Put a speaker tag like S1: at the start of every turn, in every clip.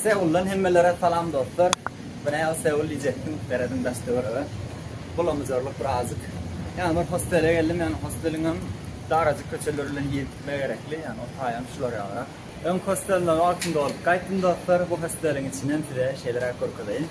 S1: Seul'dan hemmelere salam dostlar. Ben ya Seul diyecektim. Beredin daştı var eve. Bulamız orluk birazcık. Yani ben hostele geldim. Yani hostelinin daracık köçeleriyle yiyip gitmeye gerekli. Yani o tayan şular yağlara. Ön hostelden altında olup kayıttım dostlar. Bu hostelin içinden size şeylere korkudayım.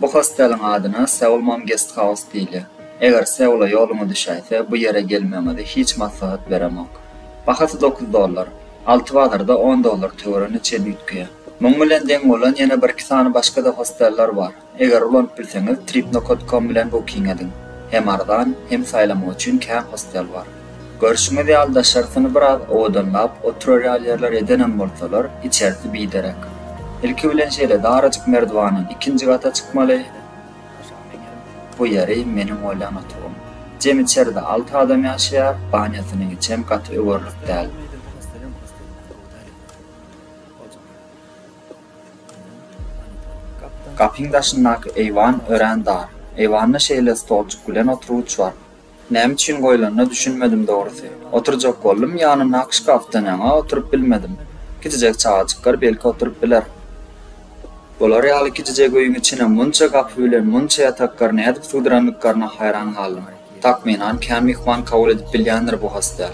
S1: Bu hostelin adına Seul Guest House deyli. Eger Seul'a yolumu düşäýse bu yere gelmemede hiç maslahat beremok. Bahasy $9. 6 badarda $10 töwereni çen ýetkeýär. Muň bilen deň bolan ýene bir sany başga da hosteller bar. Eger ulanyp bilseňiz trip.com bilen booking ediň. Hem ardan hem saýlamak üçin kän hostel bar. Görüşüňiz ýaldaşarsyny biraz odanlap oturýar ýerler edenen bolsalar içerisi biderek. İlki bilen şeýle darajyk merdivanyň ikinji gata çykmaly. Bu ýeri menim oýlan oturum. Jem içeride 6 adam ýaşaýar, banyasynyň içem gaty öwürlük däl. Kapyň daşyndaky eýwan ören dar. Eýwanyň şeýle stolçuk bilen oturuvçy bar. Näme üçin goýulanyny düşünmedim dogrusy. Oturjak boldum, ýanyna şkafdan ýa oturup bilmedim. Gidejek çağajykkar belki oturup biler. Bolar ýaly gidejek öýüň içine munça gapy bilen munça ýatakkar nädip suwduranlyklaryna haýran galdym. Takminan kän mihman kabul edip bilýändir bu hostel.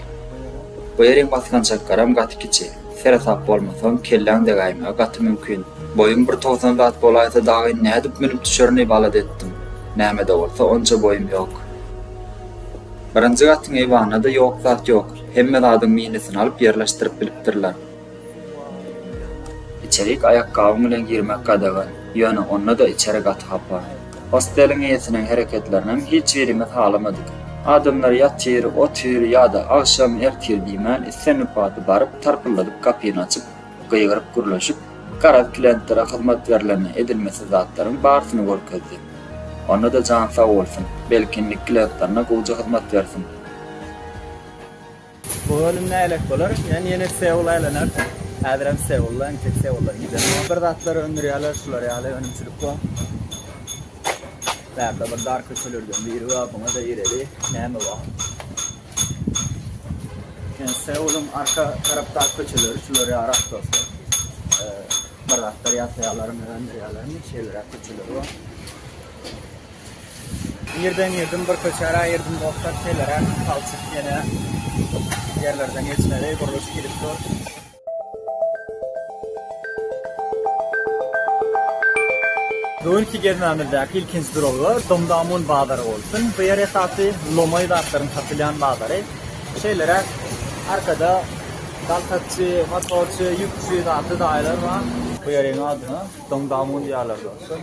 S1: Bu ýeriň basgan çakkaram gaty kiçi. Serasap bolmasam kelläň de gaýma gaty mümkin. Boyum 1.90 bat bolaýsa dagy nädip minip düşürni balad etdim. Näme de bolsa onça boyum ýok. Birinji gatyň eýwanyna da ýok zat ýok. Hemme zadyň minesini alyp ýerleşdirip bilipdirler. İçerik ayakkabı bilen girmek gadagan. Ýöne onda da içeri gaty hapar. Hostelin ýetiniň hereketlerinden hiç verimi halamadyk. Adamlar ýatýar, otyr ýa-da agşam ertir diýmän islenip baryp tarpyladyp kapyny açyp, gyýgyryp gürleşip, garaz klientlere hyzmat berilen edilmesi zatlaryň barsyny görkezdi. Onda da jan sag bolsun, belkinlik klientlerine goýja hyzmat bersin. Bu bölüm nälik bolar? Ýani ýene Seul aýlanar. Häzirem Seul'dan, tek Seul'dan gidelim. Bir zatlar öndürýärler, şular ýaly önümçilik bu. Bärde bir dar köçelerden biri var, buna da ýereli. Näme bar? Yani Seul'un arka tarapdaky köçeleri şular ýarak dostlar. Bir zatlar ýasaýarlaryň, öndürýärlerni, şeýlere köçeleri bar. Ýerden bir köçeri aýyrdım dostlar, şeýlere kalçyk ýene ýerlerden geçmeli, guruluş girip dur. Bugünkü gezmemizdeki ilkinci durumlar Domdamun Bazarı olsun. Bu yer esası Lomoy zatlaryň satylan bazary. Şeýlere arkada daltatçı, motorçy, ýükçy zatly daýlar bar. Bu ýeriň adyna Domdamun diýerler dostlar.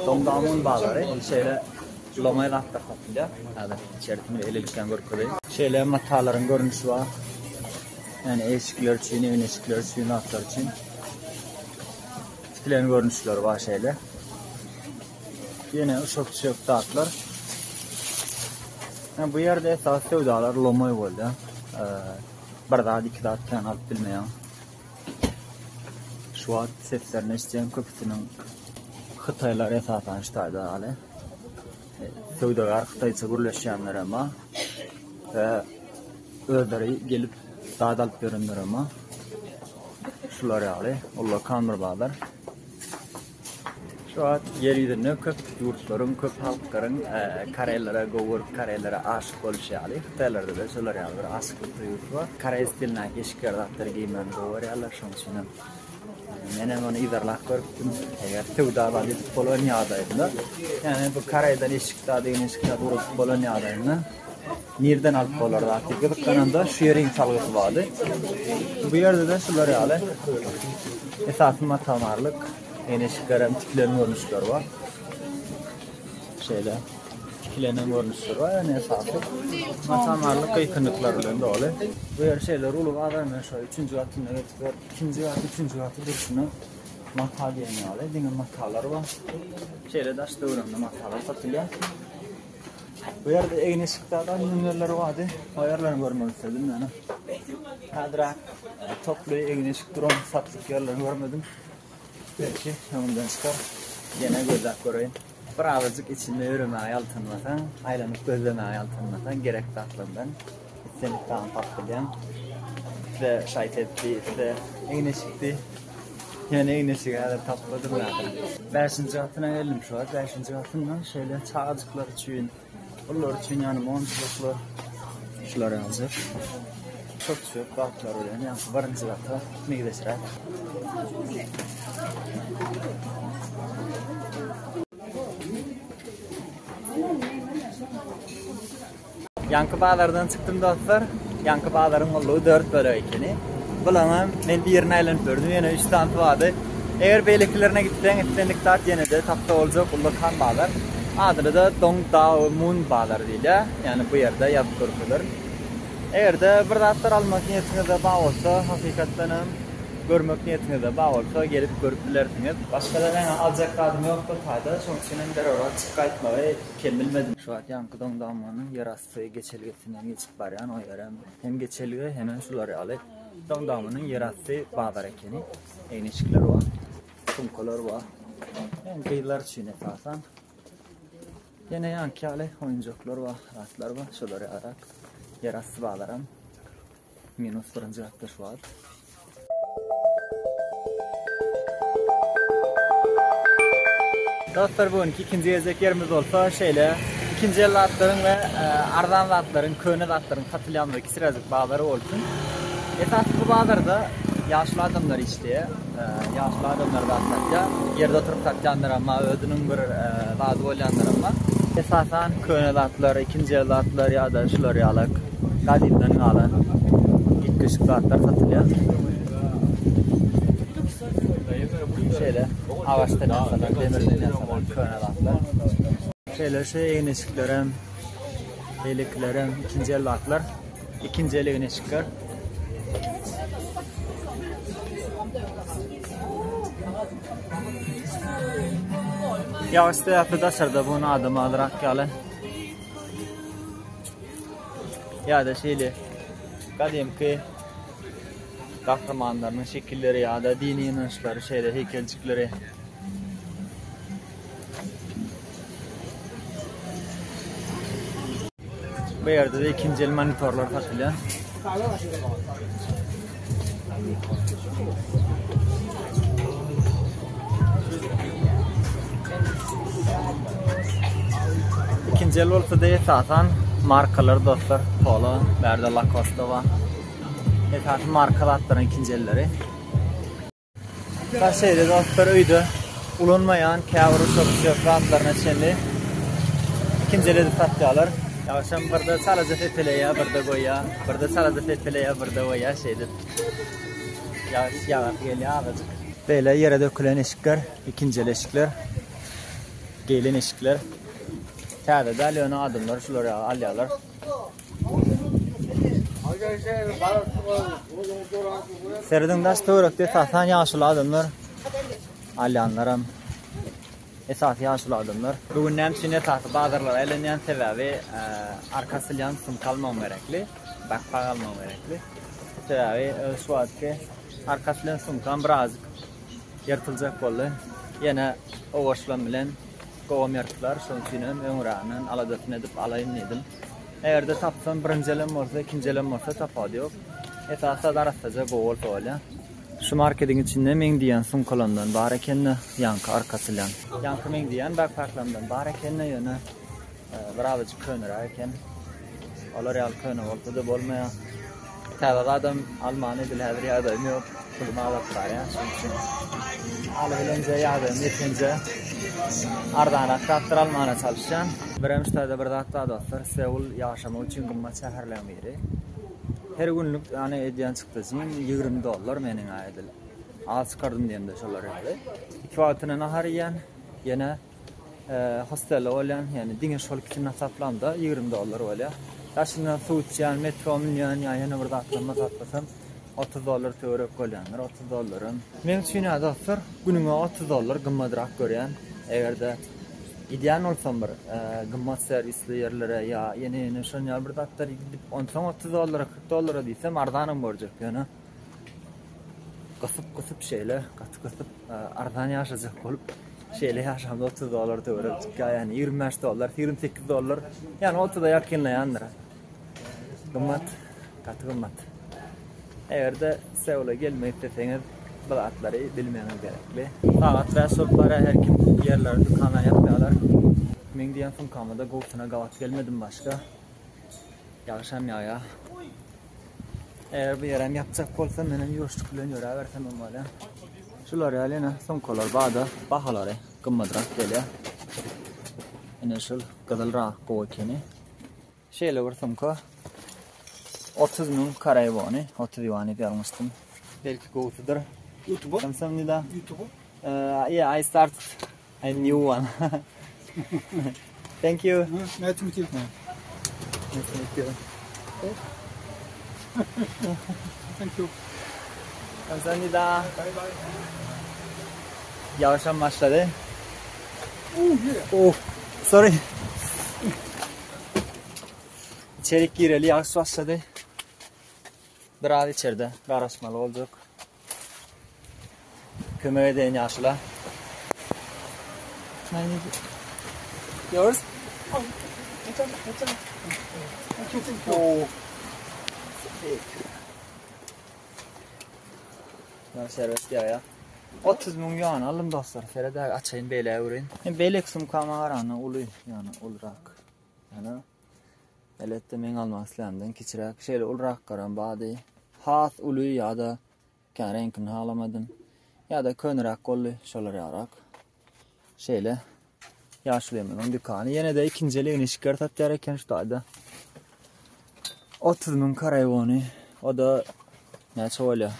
S1: Domdamun Bazary şeýle Lomoy zatlar satylýar. Hada içerisinde elelikden görkezýär. Şeýle matalaryň görnüşi bar. Yani eşikler üçin, evin eşikleri üçin, atlar üçin. Filan görnüşleri var şeyle. Yine uşak dağıtlar. Yani bu yerde esas sevdalar Lomoy oldu. Bir daha iki dağıt kan alıp bilmeyen. Şu an seslerini isteyen köpüsünün Xitaylar esasen iştaydı hali. Sevdalar Xitayca gürleşenler ama. Ve özleri gelip dağıt alıp görünler ama. Şular hali. Allah kandır bağlar. Şu an yeryüzünde köp yurtların, köp halkların karelere govurup karelere aşık oluşalı. Xitaylarda da şolar ýaly bir aşyklyk yurt var. Kare stiline eşiklerdatlar giymen gowarýarlar şoňsyna. Mene onu izarlap görüpdüm. Eger tewda balyp Polonya'daýda. Yani bu karaydan eşikde diýen eşikde durup Polonya'daýda. Nereden alıp bolarlar? Tek kananda sharing salgysy bardy. Bu ýerde de şolar ýaly. Esasy matamarlyk, ene şikaram tiklerini görmüşler var. Şeyle tiklerini görmüşler var. Yani esasy matamarlyk ýakynlyklar bilen dolu. Bu ýer şeyler ulup adam şu 3-nji gatynda getip 2-nji gat, 3-nji gaty durşuny mata diýen ýaly. Diňe matalar var. Şeyle daş döwründe matalar satylýar. Bu ýerde egin eşiklerden nümerler vardı. O ýerlerini görmek istedim yani. Hadra toplu egin eşik duran satlyk ýerlerini görmedim. Belki ondan çıkar. Yine gözlep göreyim. Bir avazık içinde yürümeye yaltınmadan, aylanyp gözlemeye yaltınmadan gerek tatlımdan. İstenlikten patlayan. İşte şahit etti, işte egin eşikti. Yani egin eşiğe de tapladım zaten. 5-nji gatyna geldim şu an. 5-nji gatyndan şöyle çağcıklar üçün. Bunlar üçün yani montroslar. Şular hazır. Çok batlar öyle. Yani 1-nji gata ne gideşler. Yankı Bağlar'dan çıktım dostlar. Yankı Bağlar'ın olduğu 4 bölü ekeni. Bulamam, ben bir yerine aylanıp gördüm. Yine 3 tane vardı. Eğer beyliklerine gittiğinlik tat yine de tapta olacak Ulukan Bağlar. Adı da Dongdao Moon Bağlar değil ya. Yani bu yerde yapıp görülür. Eğer de bir datlar almak niyetinize bağ olsa, hakikaten görmek niyetinize bağ olsa gelip görüp bilersiniz. Başka da ben alacak adım yoktu fayda. Sonuçta bir oraya çıkaytma ve bilmedim. Şu an Yankı Dongdao'nun yerastı geçelgesinden geçip var yani o yere. Hem geçelge hemen şuları alıp. Dongdao'nun yerastı bağlar ekeni. Eynişikler var. Kumkolar var. Yani kıyılar için esasen. Yine Yankı alı oyuncaklar var, rastlar var. Şuları alarak yerastı bağlarım. Minus 1-nji gatda şu an. Dostlar bu ikinci gezek yerimiz olsa şeyle ikinci el atların ve ardan atların, köhne atların katılyanındaki sırazık bağları olsun. Esas bu bağlarda yaşlı adamlar işleye, yaşlı adamlar da satya, yerde oturup satyanlar ama ödünün bir bazı olyanlar ama esasen köhne atlar, ikinci el atlar ya da şular yalık, kadimden alan ilk küçük atlar satılıyor. Şeyle ağaçtan yasalar, demirden yasalar, köhnelatlar. Şeyler egin eşiklerim, beyliklerim, ikinci el atlar, ikinci el egin eşikler. Yavaşta yapıda sırda bunu adım alarak gelin. Ya da şeyle kadimki kahramanlarının şekilleri ya da dini inançları, şeyde heykelcikleri. Bu yerde de ikinci el monitorlar satılıyor. İkinci el olsa da esasen markalar dostlar. Polo, Verde Lacoste var. Esasen markalatların ikinci elleri. Ben şeyde dostlar öydü. Ulunmayan, kâvru çok rahatlarına çenli. İkinci eli de satıyorlar. Yavaşan burada sadece feteleya, burada goya. Burada sadece feteleya, burada goya şeydir. Yavaş geliyor azıcık. Böyle yere dökülen eşikler, ikinci el eşikler. Gelin eşikler. Kâda da Leon'a adımlar, şuları alıyorlar. Serdin daş doğrukta satan yaşlı adımlar. Alyanlarım. Esas yaşlı adımlar. Bugün nemçin esası bazıları elenen sebebi arkasılan sım kalmam gerekli. Bakpak almam gerekli. Sebebi şu an ki arkasılan sımkan birazcık yırtılacak oldu. Yine oğuşlan bilen kovam yırtılar. Sonuçta ömrağının aladatını edip alayım dedim. Eğer de tapsam birinci elim olsa, ikinci elim olsa tapadı yok. Esası da arastaca koval kovalya. Şu marketin içinde men diýen sumkalandan bar ekenni, ýanky arkasylan. Ýanky men diýen backpacklandan bar ekenni ýöne bir awajy könür eken. Olar ýal köne bolsa da bolmaýar. Täze adam Almany dil häzir ýa-da ýok. Pulma alıp ýa. Alybilenje ýa-da ýetinje ardanak tapdyr almana çalışýan. Birimşde bir zatda dostlar, Seul ýaşamak üçin gymmat şäherlerden biri. Her günlük yani edýän çykdyjyň $20 meniň aýdyl. Az çykardym diýende şolar ýaly. 2 wagtyna nahar ýen, ýene hostel bolan, ýani diňe şol kiçik nasaplamda $20 bolýar. Daşyndan suw içýän, metro minýän, ýa-ni bir zatlaryma satmasam $30 töwerek bolýanlar, $30. Men üçin dostlar, günüňe $30 gymmadrak görýän. Egerde ideal olsam bir gymmat servisli yerlere ya yeni şonýar bir zatlar gidip onsoň $30, $40 diýsem ardanam boljak ýöne. Gysyp şeýle, gysyp ardan ýaşajak bolup şeýle ýaşamda $30 töwerek çykýar, ýani $25, $28, ýani 30-da ýakynlaýandyr. Gymmat, gymmat. Egerde Seul'a gelmek isteseňiz bu atlary bilmeňiz gerekli. Sagat we şolpara her kim yerler dükana yapýarlar. Men diýen funkamda gowsuna gawat gelmedim başga. Ýaşam ýa. Eger bir ýerem ýapjak bolsa menen ýoşdyk bilen ýöräbersem bolmaly. Şular ýalyna funkalar bada bahalary gymmadrak gelýär. Ene şol gadalrak gowkeny. Şeýle bir funka 30.000 karayvani, 30 yuani vermiştim. Belki gowsudur.
S2: YouTube?
S1: Samsung da.
S2: YouTube?
S1: Yeah, I start a new one. Thank you.
S2: Nice to meet you.
S1: Nice to meet you.
S2: Thank you.
S1: 감사합니다.
S2: Bye bye.
S1: Yavaştan başladı.
S2: Oh yeah.
S1: Oh, sorry. İçerik gireli yavaş başladı. Biraz içeride karışmalı olacak. Kömeğe deyin yaşla. Yours?
S2: Oh, it's a. Thank you.
S1: Oh. Ya serbest ya. 30.000 yuan aldım dostlar. Feride açayım beyle uğrayın. Beylek sumkama var ana ulu yani ulrak. Yani elette men almak islämden kiçirak şeýle ulrak garan bady. Has ulu ýa-da kärenkin halamadym. Ýa-da könrak golly şolar ýarak. Şeýle ýaşlymyň dükany ýene-de ikinjiligini şikert eder eken şu taýda. 30.000 karayvony, o da näçe bolýar?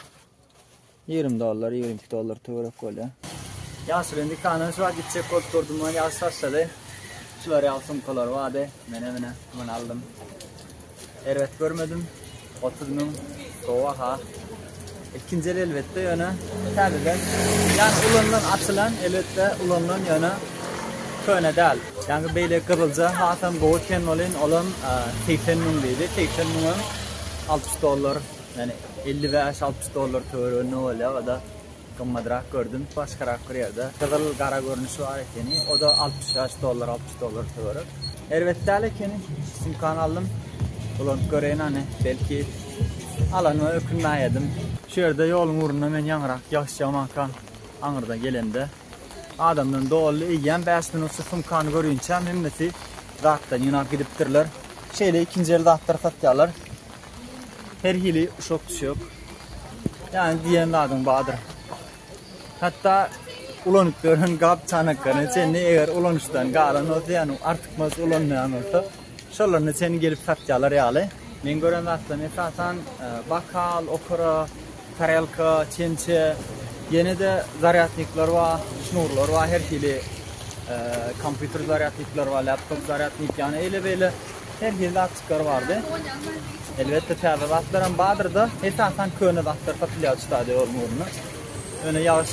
S1: $20, $22 töwerek bolýar. Ýaşlyň dükany şu gitjek oturdum, ýaş başlady. Şular ýalsymkalar wady, mene bunu aldım. Erwet görmedim. 30.000 sowa ha. İkincili elbette ýöne täzeden. Yani ulandan açılan elbette ulandan ýöne köne däl. Yani beýle gyrylja hasam goýken bolan olam 80.000 diýdi. 80.000 $60. Yani $55-60 töwerene bolýar, o da gymmadrak gördüm. Başgarak bir ýerde gyzyl gara görnüşi var ekeni, o da $60 töwerek. Elbette ekeni sumkan aldım. Ulan göreyin hani belki alanı ökünmäýedim. Şu ýerde ýoluň uruna men ýaňrak ýaşjamakan aňyrda gelende adamdan dolu iýen 5 minut sumkany görünçä hemmeti zatdan ýynap gidipdirler. Şeýle ikinji el zatlar satýarlar. Her hili şok düşýük. Yani diýen adam badyr. Hatta ulanyp gören gap çanakkany seni eger ulanışdan galan bolsa ýani artykmaz ulanmaýan bolsa şolaryny seni gelip satýarlar ýaly. Men gören zatlar esasan bakal, okura, tarelka, çençe, ýene de zaryatnikler var, şnurlar var, her hili kompüter zaryatnikler var, laptop zaryatnik, yani eyle her hili zatlar vardy. Elbette täze zatlaryň badyrda esasan köne zatlar satylýar ştaýda bolmagyny. Öne ýavaş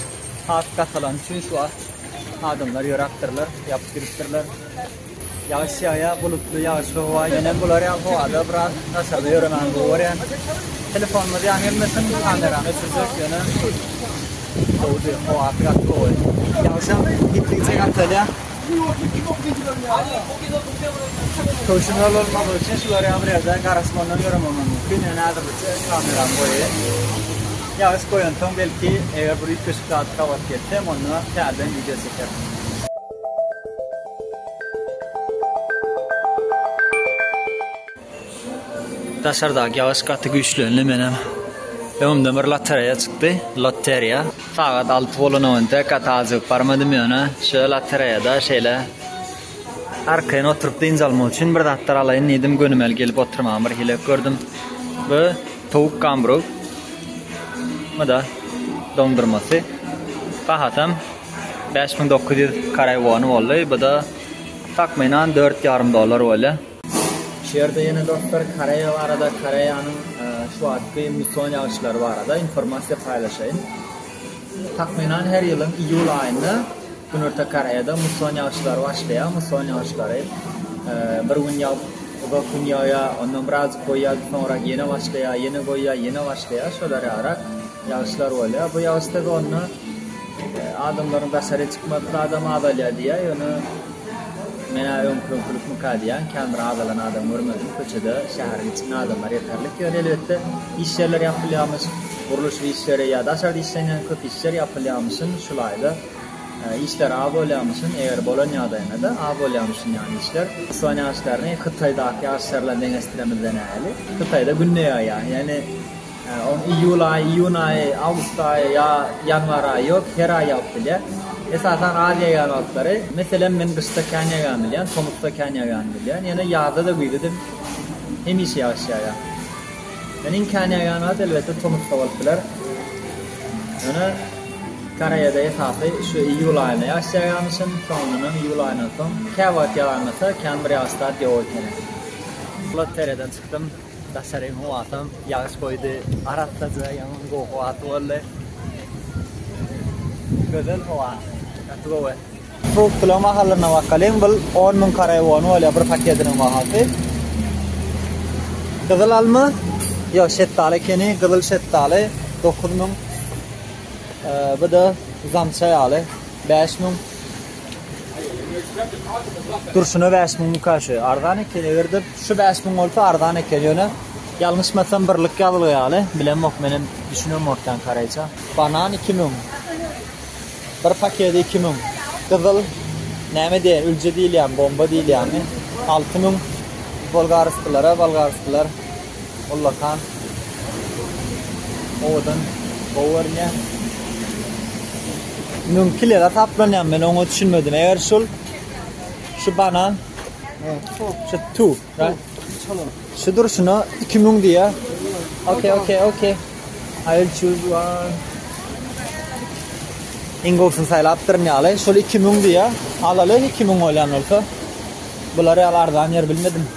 S1: has kasalan üçin şu adamlar ýöraktyrlar, ýapdyrtyrlar. Ýavaş ýa bulutly ýaşly howa, ýene bular ýa howada biraz aşağıda ýöremen bolýar. Telefonuma ýa gelmesin, kameramy çözek ýene. Howdy howa biraz goý. Ýavaşam gittikçe gatylýar. Koşunlar olmadığı için şuları bir yerden karışmandan görememem mümkün. Yani adı bıçak kameram boyu.
S3: Yağız koyunton belki eğer bir 2 saat kavat geçsem onu terden video çekerim. Dışarıdaki yağız katı güçlü benim. Önümde bir loteriya çıktı. Loteriya. Fakat 6 bolun önünde katazık parmadım yana. Şu loteriyada şeyle arkaya oturup deniz almak için bir daftar alayın dedim. Gönümel gelip oturmam bir hile gördüm. Bu tavuk kamburuk. Bu da dondurması. Bahatam 5900 karayvanı oldu. Bu da takmayla $4,5 oldu. Şehirde yine dostlar Karaya var arada Karaya'nın şu adki muson yağışları var arada informasyon paylaşayım. Takmayla her yılın Eylül ayında Günürte Karaya'da muson yağışları başlıyor. Muson yağışları bir gün yağıp bir gün yağıyor, ondan biraz koyuyor, sonra yine başlıyor, yine koyuyor, yine başlıyor. Şöyle yarak yağışlar oluyor. Bu yağışta da onu adamların dışarı çıkmakta adam adalya diye onu mena ön kurulup mukadiyen kendi adalan adam görmedim. Köçede şehrin içinde adamlar yeterli ki elbette iş yerleri yapılıyormuş. Kuruluş işleri ya da dışarıda işlenen köp işler yapılıyormuşsun. Şulayda işler ağabey oluyormuşsun. Eğer Bolonya'dayına da ağabey oluyormuşsun yani işler. Son yaşlarını Kıtay'daki yaşlarla dengestiremeden hali. Kıtay'da günlüyor yani. Eylül ayı, Iyun ayı, Ağustos ayı ya yanvar ayı yok. Her ay yapılıyor. Esasen Radya yanatları. Mesela ben kışta kanya yanmıyorum, somutta kanya yanmıyorum. Yani yağda da büyüdüm. Hem işi aşağıya. Yani kanya yanat elbette somutta oldular. Yani Karaya'da esası şu Eylül ayına aşağı yanmışım. Sonunun Eylül ayına son. Kavat yanmasa kendi yağışlar yoğurt yani. Loteriden çıktım. Dışarı muatam. Yağış koydu. Aratta da yanım gohuatı oldu. Güzel hava. Tuğba. Fruktlu mahalına bakalım. Bu 10.000 karayvanı öyle bir paketinin mahası. Kızıl alma. Yok şettali keni. Kızıl şettali. 9.000. Bu da zamçay alı. 5.000. Durşunu 5.000 karşı. Ardan ekeni verdim. Şu 5.000 olsa ardan ekeni öne. Yanlışmasam birlik yazılı alı. Bilem yok benim düşünüyorum ortadan karayca. Banan 2.000. Bir paketi 2.000. Kızıl neme değil, ülce değil yani, bomba değil yani. 6.000 Bolgaristılar. Ullakan. Odan. Boğarnya. Mümkünle taplanıyorum ben onu düşünmedim. Eğer şu banan. Şu tu. Şu duruşunu 2.000 diye. Okay. I'll choose one. İngolsun sayılaptır ne alay? Şöyle 2.000 diye. Alalı 2.000 olan olsa. Bunları alardan yer bilmedim.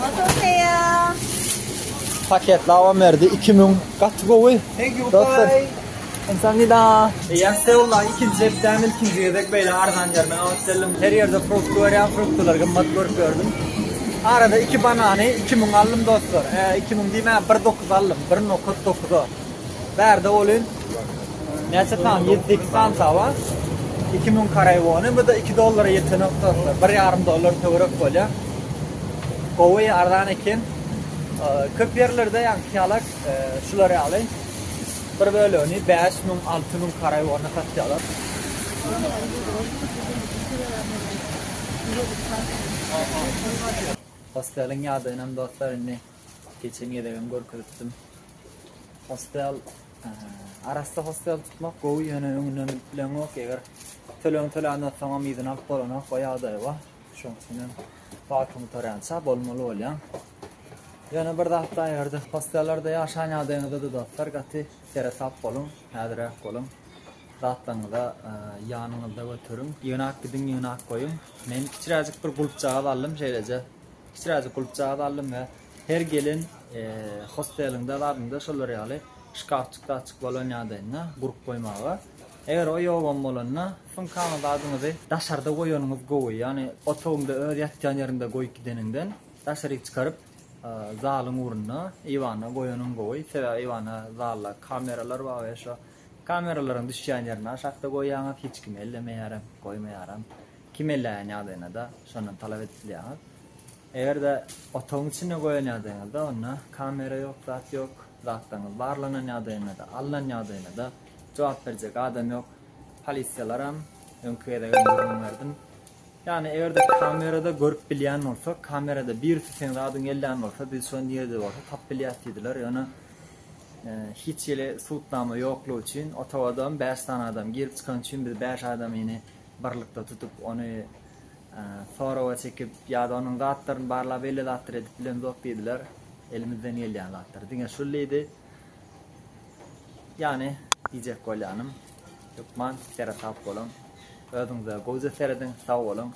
S4: 어서오세요.
S3: Paket lava verdi 2.000. Kat goy.
S2: Thank you.
S3: Dostlar.
S2: Bye.
S3: Kamsahamnida. Sevla ikinci hepten ikinci yedek böyle ardan yermen ağıtsalım. Her yerde fruktu var ya fruktular gımmat gördüm. Arada 2 bananı 2.000 aldım dostlar. 2.000 değil mi? 1.9 aldım. 1.9. Verdi olun. Neyse tamam 7 sansa var. 2.000 karayvanı. Bu da $2 yetenek dostlar. $1,5 tavırık böyle. Kovuyu ardan ekin. Köp yerlerde yankıyalar şuları alayım. Bir böyle onu 5.000 6.000 karayvanı katıyorlar. Hostelin yadıyla dostlarını geçen yedegim görküttüm. Hostel arasında hostel tutmak goğu yönünün bilen yok eğer tölön tamam idin alıp bolana bayağı da var. Şunun farkını toransa bolmalı oluyor. Yani bir hafta yerde hostellerde yaşayan yadığında da dostlar gati teresap bolun, hadra bolun. Rahatlanıda yanınızda götürün. Yönak gidin yönak koyun. Men kiçirazık bir kulpçağı aldım şeylece. Kiçirazık kulpçağı aldım ve her gelin hostelinde varında şolları alı. Şkafçıkta açık Bolonya'dayına grup koymağa. Eğer o yoğun bolonna funkanı da adınızı dışarıda koyunuz koyu. Yani otoğunda öğretken yerinde koy gideninden dışarı çıkarıp zalın uğruna ivana koyunun koyu. Seve ivana zalla kameralar var ve şu kameraların düşen yerine aşağıda koyana hiç kim ellemeyerim, koymayerim. Kim elleyen adına da şunun talep ediliyor. Eğer otoň içine goýanýardyňyz da onda kamera ýok, zat ýok, zatlaňyz barlananýardygyna da, allanýardygyna da jogap berjek adam ýok. Polisiýalaram öňküde gönderdim. Yani eğer kamerada görüp bilýän bolsa, kamerada bir tüsen zadyň elden bolsa, biz şonu ýerde bolsa tap bilýärdiler. Yani hiç ýele sutlama ýoklugy üçin otowadan 5 tane adam girip çykan üçin biz 5 adam ýene birlikde tutup onu sorawa çekip ýa-da onuň zatlaryny barlap elle zatlar edip bilen zok diýdiler. Elimizden gelýän zatlar. Diňe şulleydi. Yani diýjek bolýanym. Ýokman sera sap bolun. Özüňize goýza seredin, sag bolun.